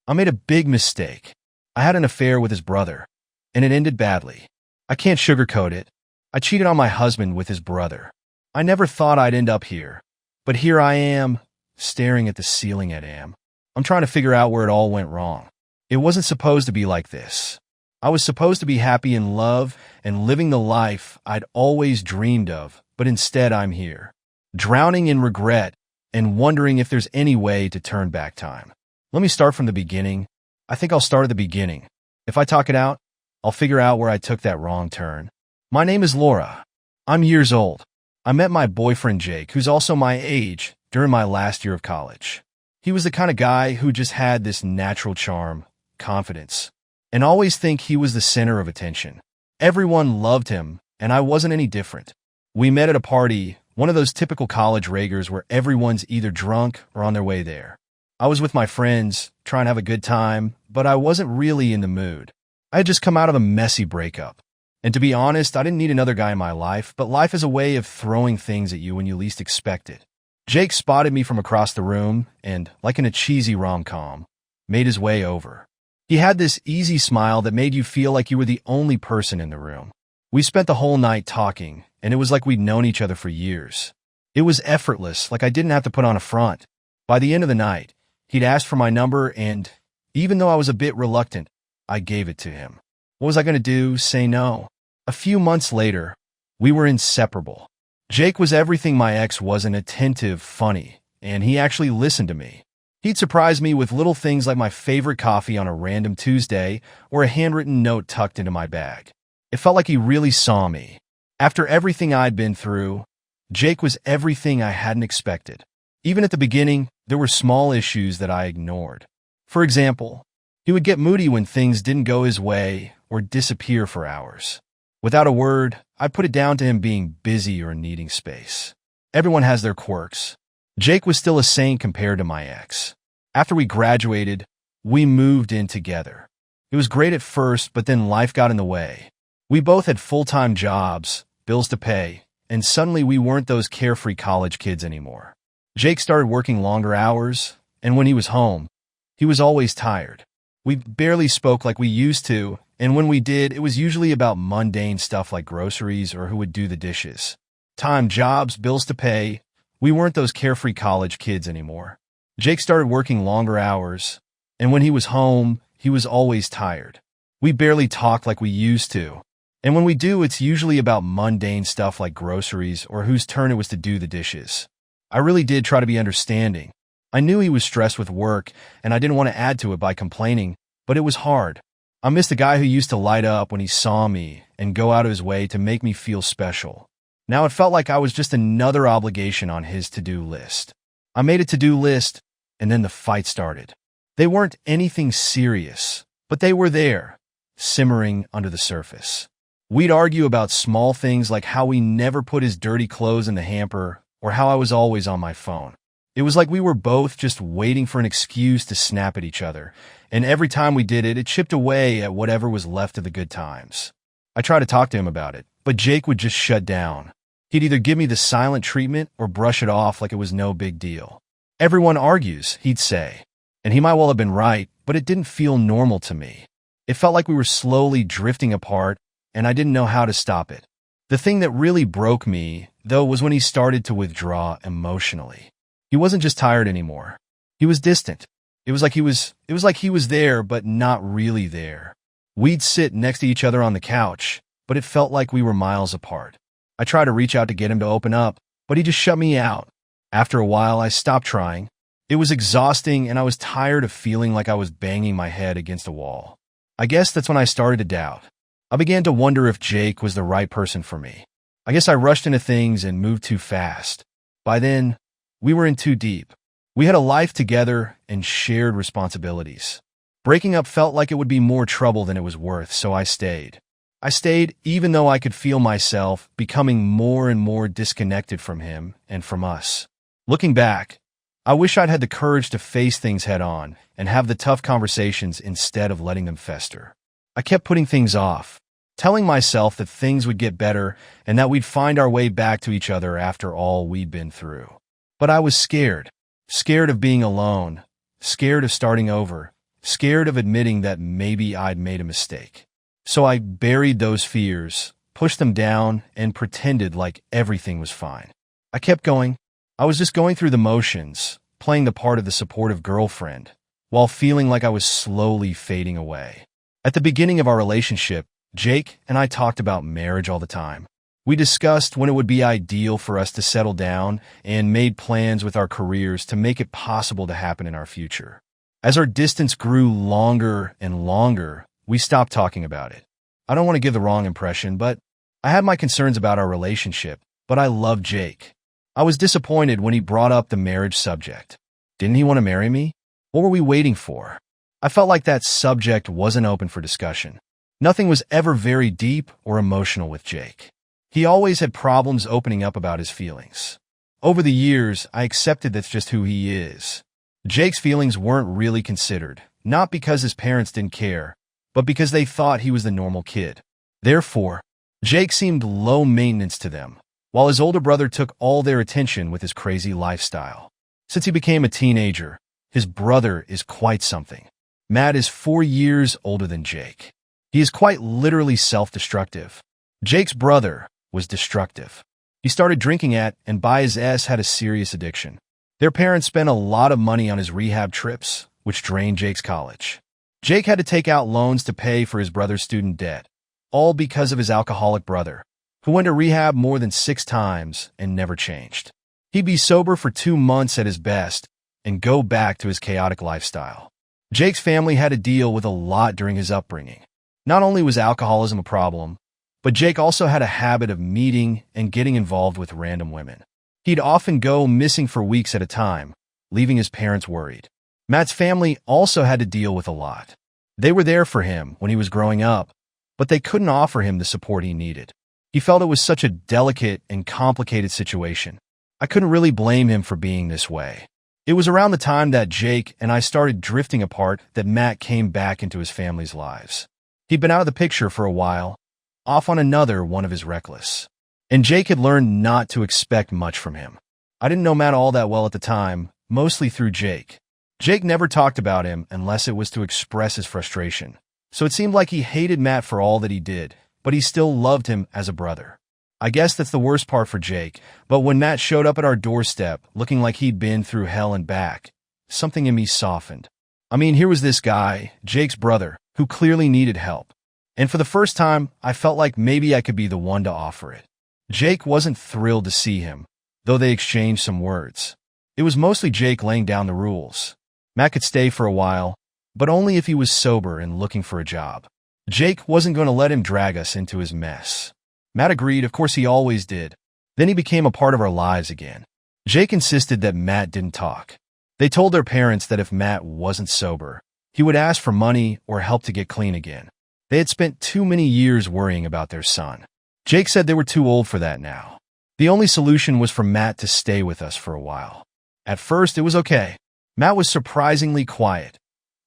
I made a big mistake. I had an affair with his brother, and it ended badly. I can't sugarcoat it. I cheated on my husband with his brother. I never thought I'd end up here, but here I am, staring at the ceiling at him. I'm trying to figure out where it all went wrong. It wasn't supposed to be like this. I was supposed to be happy in love and living the life I'd always dreamed of, but instead I'm here, drowning in regret and wondering if there's any way to turn back time. Let me start from the beginning. I think I'll start at the beginning. If I talk it out, I'll figure out where I took that wrong turn. My name is Laura. I'm years old. I met my boyfriend Jake, who's also my age, during my last year of college. He was the kind of guy who just had this natural charm, confidence, and always think he was the center of attention. Everyone loved him, and I wasn't any different. We met at a party, one of those typical college rages where everyone's either drunk or on their way there. I was with my friends, trying to have a good time, but I wasn't really in the mood. I had just come out of a messy breakup. And to be honest, I didn't need another guy in my life, but life is a way of throwing things at you when you least expect it. Jake spotted me from across the room and, like in a cheesy rom-com, made his way over. He had this easy smile that made you feel like you were the only person in the room. We spent the whole night talking, and it was like we'd known each other for years. It was effortless, like I didn't have to put on a front. By the end of the night, he'd asked for my number, and even though I was a bit reluctant, I gave it to him. What was I going to do? Say no? A few months later, we were inseparable. Jake was everything my ex wasn't: attentive, funny, and he actually listened to me. He'd surprise me with little things like my favorite coffee on a random Tuesday or a handwritten note tucked into my bag. It felt like he really saw me. After everything I'd been through, Jake was everything I hadn't expected. Even at the beginning, there were small issues that I ignored. For example, he would get moody when things didn't go his way or disappear for hours. Without a word, I put it down to him being busy or needing space. Everyone has their quirks. Jake was still a saint compared to my ex. After we graduated, we moved in together. It was great at first, but then life got in the way. We both had full-time jobs, bills to pay, and suddenly we weren't those carefree college kids anymore. Jake started working longer hours, and when he was home, he was always tired. We barely spoke like we used to, and when we did, it was usually about mundane stuff like groceries or who would do the dishes. Time, jobs, bills to pay. We weren't those carefree college kids anymore. Jake started working longer hours, and when he was home, he was always tired. We barely talked like we used to, and when we do, it's usually about mundane stuff like groceries or whose turn it was to do the dishes. I really did try to be understanding. I knew he was stressed with work, and I didn't want to add to it by complaining, but it was hard. I missed the guy who used to light up when he saw me and go out of his way to make me feel special. Now it felt like I was just another obligation on his to-do list. I made a to-do list, and then the fight started. They weren't anything serious, but they were there, simmering under the surface. We'd argue about small things like how we never put his dirty clothes in the hamper or how I was always on my phone. It was like we were both just waiting for an excuse to snap at each other, and every time we did it, it chipped away at whatever was left of the good times. I tried to talk to him about it, but Jake would just shut down. He'd either give me the silent treatment or brush it off like it was no big deal. Everyone argues, he'd say, and he might well have been right, but it didn't feel normal to me. It felt like we were slowly drifting apart, and I didn't know how to stop it. The thing that really broke me, though, was when he started to withdraw emotionally. He wasn't just tired anymore. He was distant. It was like he was there, but not really there. We'd sit next to each other on the couch, but it felt like we were miles apart. I tried to reach out to get him to open up, but he just shut me out. After a while, I stopped trying. It was exhausting, and I was tired of feeling like I was banging my head against a wall. I guess that's when I started to doubt. I began to wonder if Jake was the right person for me. I guess I rushed into things and moved too fast. By then, we were in too deep. We had a life together and shared responsibilities. Breaking up felt like it would be more trouble than it was worth, so I stayed. I stayed even though I could feel myself becoming more and more disconnected from him and from us. Looking back, I wish I'd had the courage to face things head on and have the tough conversations instead of letting them fester. I kept putting things off, telling myself that things would get better and that we'd find our way back to each other after all we'd been through. But I was scared of being alone, scared of starting over, scared of admitting that maybe I'd made a mistake. So I buried those fears, pushed them down, and pretended like everything was fine. I kept going. I was just going through the motions, playing the part of the supportive girlfriend, while feeling like I was slowly fading away. At the beginning of our relationship, Jake and I talked about marriage all the time. We discussed when it would be ideal for us to settle down and made plans with our careers to make it possible to happen in our future. As our distance grew longer and longer, we stopped talking about it. I don't want to give the wrong impression, but I had my concerns about our relationship, but I loved Jake. I was disappointed when he brought up the marriage subject. Didn't he want to marry me? What were we waiting for? I felt like that subject wasn't open for discussion. Nothing was ever very deep or emotional with Jake. He always had problems opening up about his feelings. Over the years, I accepted that's just who he is. Jake's feelings weren't really considered, not because his parents didn't care, but because they thought he was the normal kid. Therefore, Jake seemed low maintenance to them, while his older brother took all their attention with his crazy lifestyle. Since he became a teenager, his brother is quite something. Matt is 4 years older than Jake. He is quite literally self-destructive. Jake's brother was destructive. He started drinking at and by his S had a serious addiction. Their parents spent a lot of money on his rehab trips, which drained Jake's college. Jake had to take out loans to pay for his brother's student debt, all because of his alcoholic brother, who went to rehab more than 6 times and never changed. He'd be sober for 2 months at his best and go back to his chaotic lifestyle. Jake's family had to deal with a lot during his upbringing. Not only was alcoholism a problem, but Jake also had a habit of meeting and getting involved with random women. He'd often go missing for weeks at a time, leaving his parents worried. Matt's family also had to deal with a lot. They were there for him when he was growing up, but they couldn't offer him the support he needed. He felt it was such a delicate and complicated situation. I couldn't really blame him for being this way. It was around the time that Jake and I started drifting apart that Matt came back into his family's lives. He'd been out of the picture for a while, off on another one of his reckless. And Jake had learned not to expect much from him. I didn't know Matt all that well at the time, mostly through Jake. Jake never talked about him unless it was to express his frustration. So it seemed like he hated Matt for all that he did, but he still loved him as a brother. I guess that's the worst part for Jake, but when Matt showed up at our doorstep looking like he'd been through hell and back, something in me softened. I mean, here was this guy, Jake's brother, who clearly needed help. And for the first time, I felt like maybe I could be the one to offer it. Jake wasn't thrilled to see him, though they exchanged some words. It was mostly Jake laying down the rules. Matt could stay for a while, but only if he was sober and looking for a job. Jake wasn't going to let him drag us into his mess. Matt agreed, of course he always did. Then he became a part of our lives again. Jake insisted that Matt didn't talk. They told their parents that if Matt wasn't sober, he would ask for money or help to get clean again. They had spent too many years worrying about their son. Jake said they were too old for that now. The only solution was for Matt to stay with us for a while. At first, it was okay. Matt was surprisingly quiet,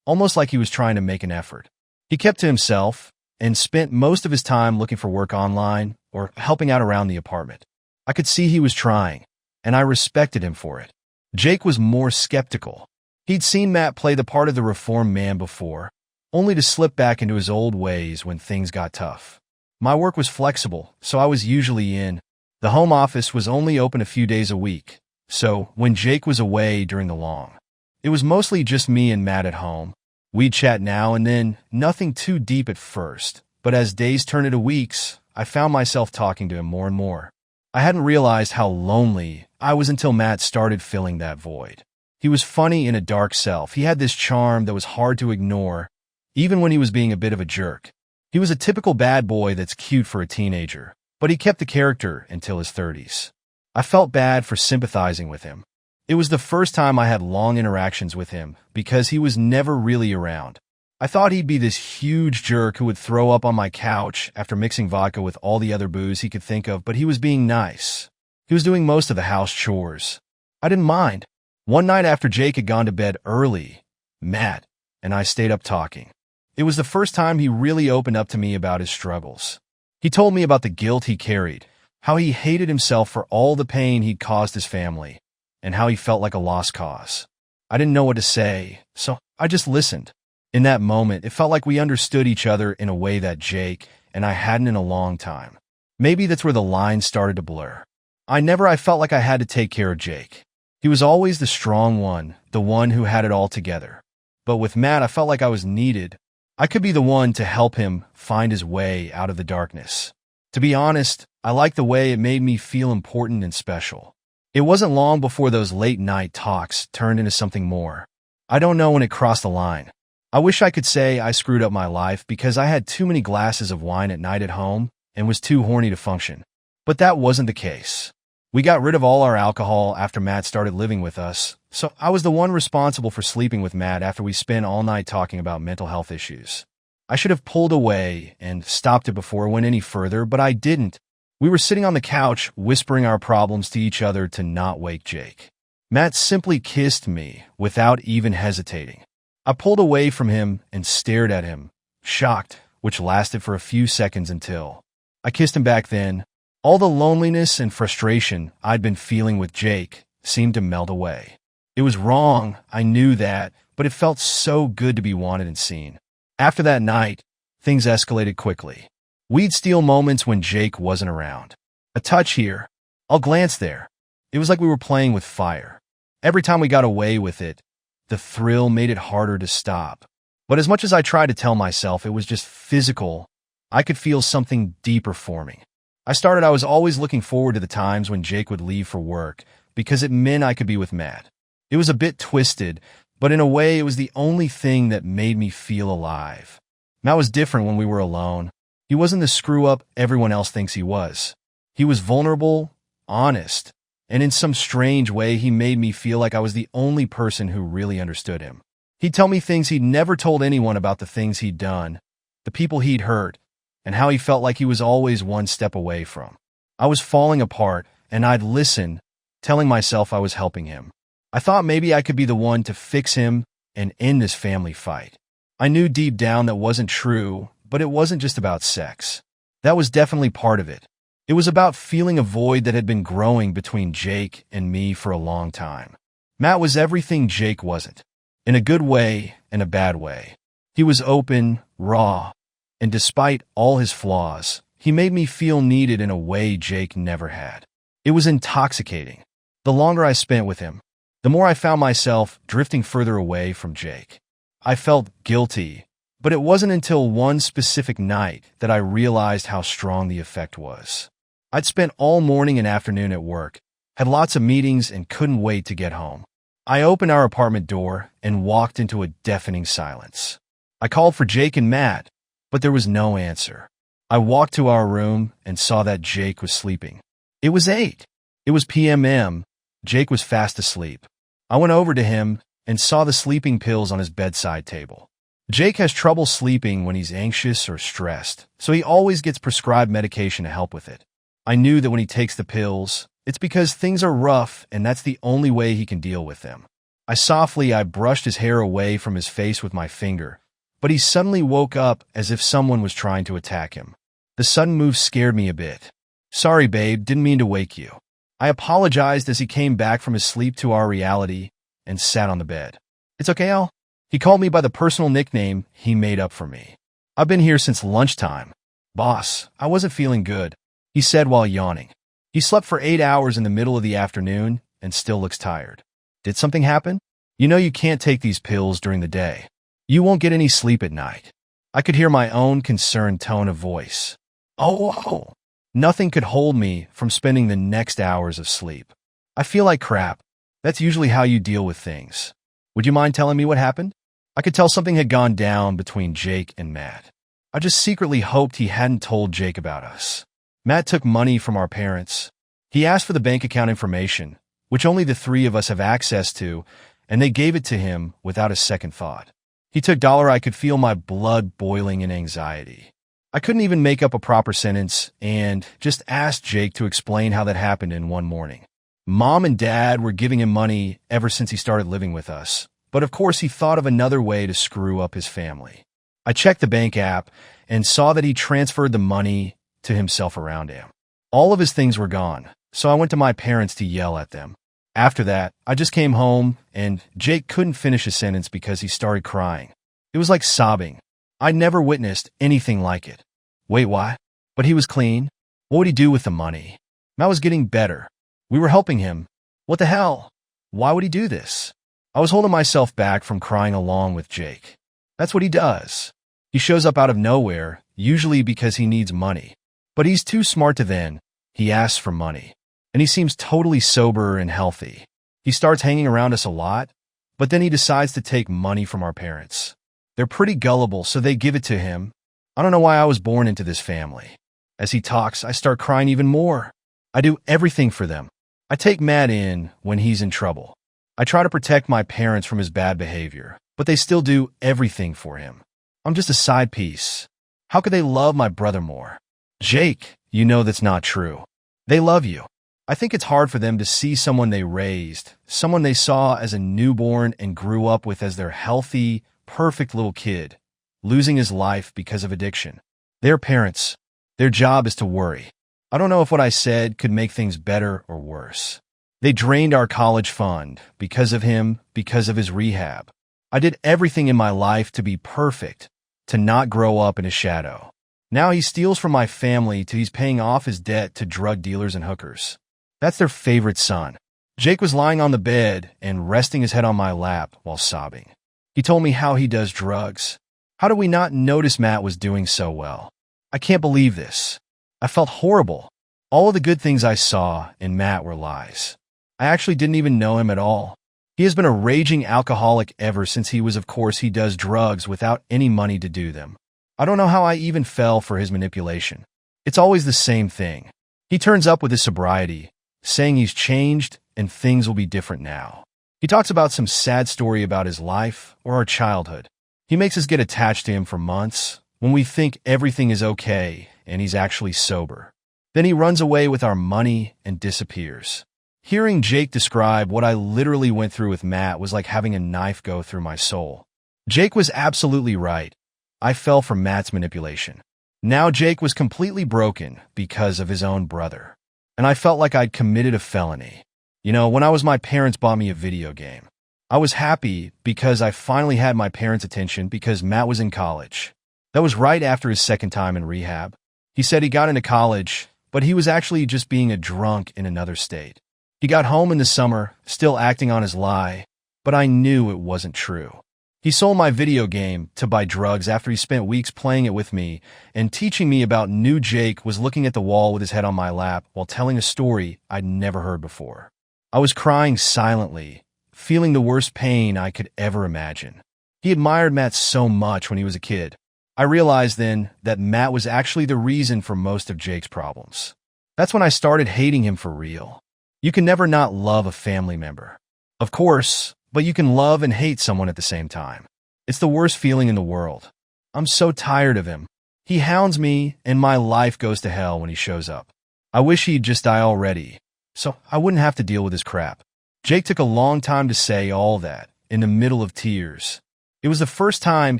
almost like he was trying to make an effort. He kept to himself and spent most of his time looking for work online or helping out around the apartment. I could see he was trying, and I respected him for it. Jake was more skeptical. He'd seen Matt play the part of the reformed man before, only to slip back into his old ways when things got tough. My work was flexible, so I was usually in. The home office was only open a few days a week, so when Jake was away during the long, it was mostly just me and Matt at home. We'd chat now and then, nothing too deep at first, but as days turned into weeks, I found myself talking to him more and more. I hadn't realized how lonely I was until Matt started filling that void. He was funny in a dark self. He had this charm that was hard to ignore, even when he was being a bit of a jerk. He was a typical bad boy that's cute for a teenager, but he kept the character until his 30s. I felt bad for sympathizing with him. It was the first time I had long interactions with him because he was never really around. I thought he'd be this huge jerk who would throw up on my couch after mixing vodka with all the other booze he could think of, but he was being nice. He was doing most of the house chores. I didn't mind. One night after Jake had gone to bed early, Matt and I stayed up talking. It was the first time he really opened up to me about his struggles. He told me about the guilt he carried, how he hated himself for all the pain he'd caused his family, and how he felt like a lost cause. I didn't know what to say, so I just listened. In that moment, it felt like we understood each other in a way that Jake and I hadn't in a long time. Maybe that's where the lines started to blur. I felt like I had to take care of Jake. He was always the strong one, the one who had it all together. But with Matt, I felt like I was needed. I could be the one to help him find his way out of the darkness. To be honest, I liked the way it made me feel important and special. It wasn't long before those late-night talks turned into something more. I don't know when it crossed the line. I wish I could say I screwed up my life because I had too many glasses of wine at night at home and was too horny to function. But that wasn't the case. We got rid of all our alcohol after Matt started living with us, so I was the one responsible for sleeping with Matt after we spent all night talking about mental health issues. I should have pulled away and stopped it before it went any further, but I didn't. We were sitting on the couch, whispering our problems to each other to not wake Jake. Matt simply kissed me without even hesitating. I pulled away from him and stared at him, shocked, which lasted for a few seconds until I kissed him back then. All the loneliness and frustration I'd been feeling with Jake seemed to melt away. It was wrong, I knew that, but it felt so good to be wanted and seen. After that night, things escalated quickly. We'd steal moments when Jake wasn't around. A touch here. I'll glance there. It was like we were playing with fire. Every time we got away with it, the thrill made it harder to stop. But as much as I tried to tell myself it was just physical, I could feel something deeper forming. I was always looking forward to the times when Jake would leave for work because it meant I could be with Matt. It was a bit twisted, but in a way it was the only thing that made me feel alive. Matt was different when we were alone. He wasn't the screw-up everyone else thinks he was. He was vulnerable, honest, and in some strange way he made me feel like I was the only person who really understood him. He'd tell me things he'd never told anyone about the things he'd done, the people he'd hurt, and how he felt like he was always one step away from. I was falling apart, and I'd listen, telling myself I was helping him. I thought maybe I could be the one to fix him and end this family fight. I knew deep down that wasn't true, but it wasn't just about sex. That was definitely part of it. It was about feeling a void that had been growing between Jake and me for a long time. Matt was everything Jake wasn't, in a good way and a bad way. He was open, raw, and despite all his flaws, he made me feel needed in a way Jake never had. It was intoxicating. The longer I spent with him, the more I found myself drifting further away from Jake. I felt guilty, but it wasn't until one specific night that I realized how strong the effect was. I'd spent all morning and afternoon at work, had lots of meetings, and couldn't wait to get home. I opened our apartment door and walked into a deafening silence. I called for Jake and Matt, but there was no answer. I walked to our room and saw that Jake was sleeping. It was 8. It was p.m. Jake was fast asleep. I went over to him and saw the sleeping pills on his bedside table. Jake has trouble sleeping when he's anxious or stressed, so he always gets prescribed medication to help with it. I knew that when he takes the pills, it's because things are rough and that's the only way he can deal with them. I brushed his hair away from his face with my finger, but he suddenly woke up as if someone was trying to attack him. The sudden move scared me a bit. "Sorry, babe, didn't mean to wake you." I apologized as he came back from his sleep to our reality and sat on the bed. "It's okay, Al." He called me by the personal nickname he made up for me. "I've been here since lunchtime." "Boss, I wasn't feeling good," he said while yawning. He slept for 8 hours in the middle of the afternoon and still looks tired. "Did something happen? You know you can't take these pills during the day. You won't get any sleep at night." I could hear my own concerned tone of voice. Oh. Nothing could hold me from spending the next hours of sleep. "I feel like crap. That's usually how you deal with things. Would you mind telling me what happened?" I could tell something had gone down between Jake and Matt. I just secretly hoped he hadn't told Jake about us. Matt took money from our parents. He asked for the bank account information, which only the three of us have access to, and they gave it to him without a second thought. He took $1. I could feel my blood boiling in anxiety. I couldn't even make up a proper sentence and just asked Jake to explain how that happened in one morning. Mom and Dad were giving him money ever since he started living with us, but of course he thought of another way to screw up his family. I checked the bank app and saw that he transferred the money to himself around him. All of his things were gone, so I went to my parents to yell at them. After that, I just came home, and Jake couldn't finish a sentence because he started crying. It was like sobbing. I'd never witnessed anything like it. Wait, why? But he was clean. What would he do with the money? Matt was getting better. We were helping him. What the hell? Why would he do this? I was holding myself back from crying along with Jake. That's what he does. He shows up out of nowhere, usually because he needs money. But he's too smart to then. He asks for money. And he seems totally sober and healthy. He starts hanging around us a lot, but then he decides to take money from our parents. They're pretty gullible, so they give it to him. I don't know why I was born into this family. As he talks, I start crying even more. I do everything for them. I take Matt in when he's in trouble. I try to protect my parents from his bad behavior, but they still do everything for him. I'm just a side piece. How could they love my brother more? Jake, you know that's not true. They love you. I think it's hard for them to see someone they raised, someone they saw as a newborn and grew up with as their healthy, perfect little kid, losing his life because of addiction. Their parents, their job is to worry. I don't know if what I said could make things better or worse. They drained our college fund because of him, because of his rehab. I did everything in my life to be perfect, to not grow up in his shadow. Now he steals from my family till he's paying off his debt to drug dealers and hookers. That's their favorite son. Jake was lying on the bed and resting his head on my lap while sobbing. He told me how he does drugs. How did we not notice Matt was doing so well? I can't believe this. I felt horrible. All of the good things I saw in Matt were lies. I actually didn't even know him at all. He has been a raging alcoholic ever since of course, he does drugs without any money to do them. I don't know how I even fell for his manipulation. It's always the same thing. He turns up with his sobriety, saying he's changed and things will be different now. He talks about some sad story about his life or our childhood. He makes us get attached to him for months when we think everything is okay and he's actually sober. Then he runs away with our money and disappears. Hearing Jake describe what I literally went through with Matt was like having a knife go through my soul. Jake was absolutely right. I fell for Matt's manipulation. Now Jake was completely broken because of his own brother. And I felt like I'd committed a felony. You know, when my parents bought me a video game. I was happy because I finally had my parents' attention because Matt was in college. That was right after his second time in rehab. He said he got into college, but he was actually just being a drunk in another state. He got home in the summer, still acting on his lie, but I knew it wasn't true. He sold my video game to buy drugs after he spent weeks playing it with me and teaching me about new Jake was looking at the wall with his head on my lap while telling a story I'd never heard before. I was crying silently, feeling the worst pain I could ever imagine. He admired Matt so much when he was a kid. I realized then that Matt was actually the reason for most of Jake's problems. That's when I started hating him for real. You can never not love a family member. Of course, but you can love and hate someone at the same time. It's the worst feeling in the world. I'm so tired of him. He hounds me, and my life goes to hell when he shows up. I wish he'd just die already, so I wouldn't have to deal with his crap. Jake took a long time to say all that, in the middle of tears. It was the first time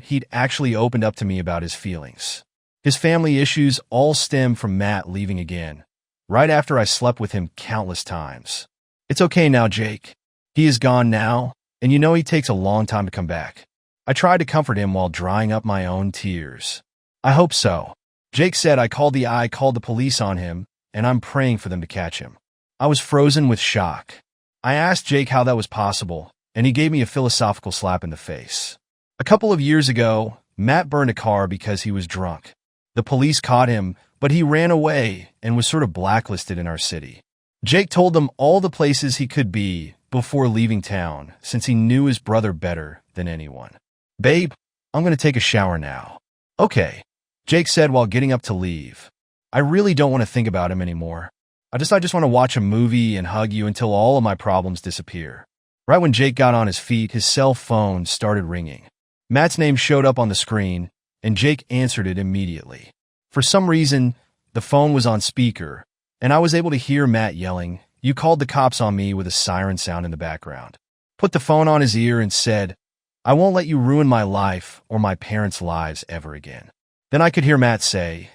he'd actually opened up to me about his feelings. His family issues all stem from Matt leaving again, right after I slept with him countless times. It's okay now, Jake. He is gone now, and you know he takes a long time to come back. I tried to comfort him while drying up my own tears. I hope so. Jake said I called the police on him, and I'm praying for them to catch him. I was frozen with shock. I asked Jake how that was possible, and he gave me a philosophical slap in the face. A couple of years ago, Matt burned a car because he was drunk. The police caught him, but he ran away and was sort of blacklisted in our city. Jake told them all the places he could be before leaving town, since he knew his brother better than anyone. Babe, I'm going to take a shower now. Okay, Jake said while getting up to leave. I really don't want to think about him anymore. I just want to watch a movie and hug you until all of my problems disappear. Right when Jake got on his feet, his cell phone started ringing. Matt's name showed up on the screen, and Jake answered it immediately. For some reason, the phone was on speaker, and I was able to hear Matt yelling, "You called the cops on me," with a siren sound in the background. Put the phone on his ear and said, "I won't let you ruin my life or my parents' lives ever again." Then I could hear Matt say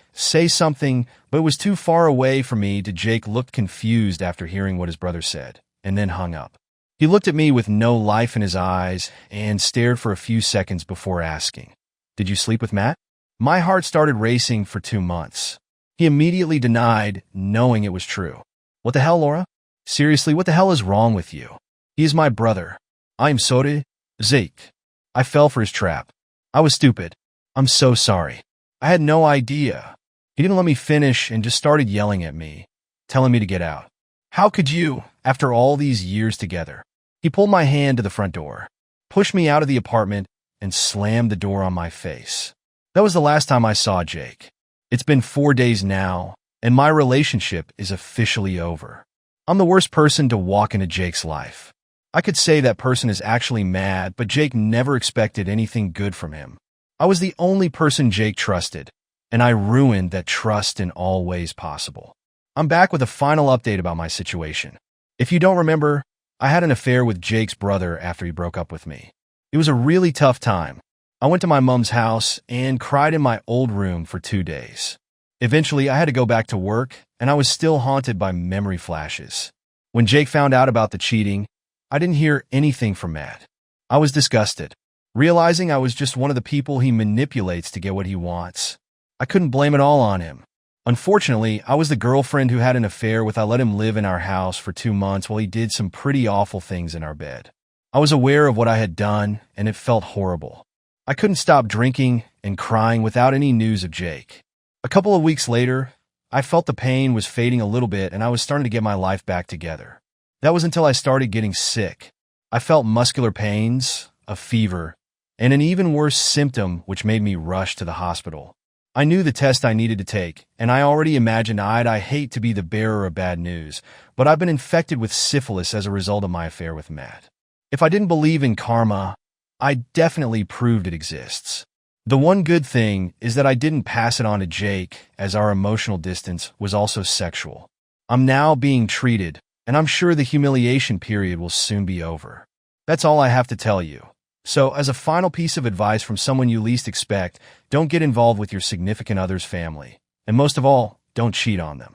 something, but it was too far away for me. Jake looked confused after hearing what his brother said, and then hung up. He looked at me with no life in his eyes and stared for a few seconds before asking, "Did you sleep with Matt?" My heart started racing for 2 months. He immediately denied, knowing it was true. "What the hell, Laura? Seriously, what the hell is wrong with you? He is my brother. I am sorry, Zeke." I fell for his trap. "I was stupid. I'm so sorry. I had no idea." He didn't let me finish and just started yelling at me, telling me to get out. "How could you, after all these years together?" He pulled my hand to the front door, pushed me out of the apartment, and slammed the door on my face. That was the last time I saw Jake. It's been 4 days now, and my relationship is officially over. I'm the worst person to walk into Jake's life. I could say that person is actually mad, but Jake never expected anything good from him. I was the only person Jake trusted, and I ruined that trust in all ways possible. I'm back with a final update about my situation. If you don't remember, I had an affair with Jake's brother after he broke up with me. It was a really tough time. I went to my mom's house and cried in my old room for 2 days. Eventually, I had to go back to work, and I was still haunted by memory flashes. When Jake found out about the cheating, I didn't hear anything from Matt. I was disgusted, realizing I was just one of the people he manipulates to get what he wants. I couldn't blame it all on him. Unfortunately, I was the girlfriend who had an affair with. I let him live in our house for 2 months while he did some pretty awful things in our bed. I was aware of what I had done, and it felt horrible. I couldn't stop drinking and crying without any news of Jake. A couple of weeks later, I felt the pain was fading a little bit and I was starting to get my life back together. That was until I started getting sick. I felt muscular pains, a fever, and an even worse symptom which made me rush to the hospital. I knew the test I needed to take, and I already imagined I hate to be the bearer of bad news, but I've been infected with syphilis as a result of my affair with Matt. If I didn't believe in karma, I definitely proved it exists. The one good thing is that I didn't pass it on to Jake, as our emotional distance was also sexual. I'm now being treated, and I'm sure the humiliation period will soon be over. That's all I have to tell you. So, as a final piece of advice from someone you least expect, don't get involved with your significant other's family. And most of all, don't cheat on them.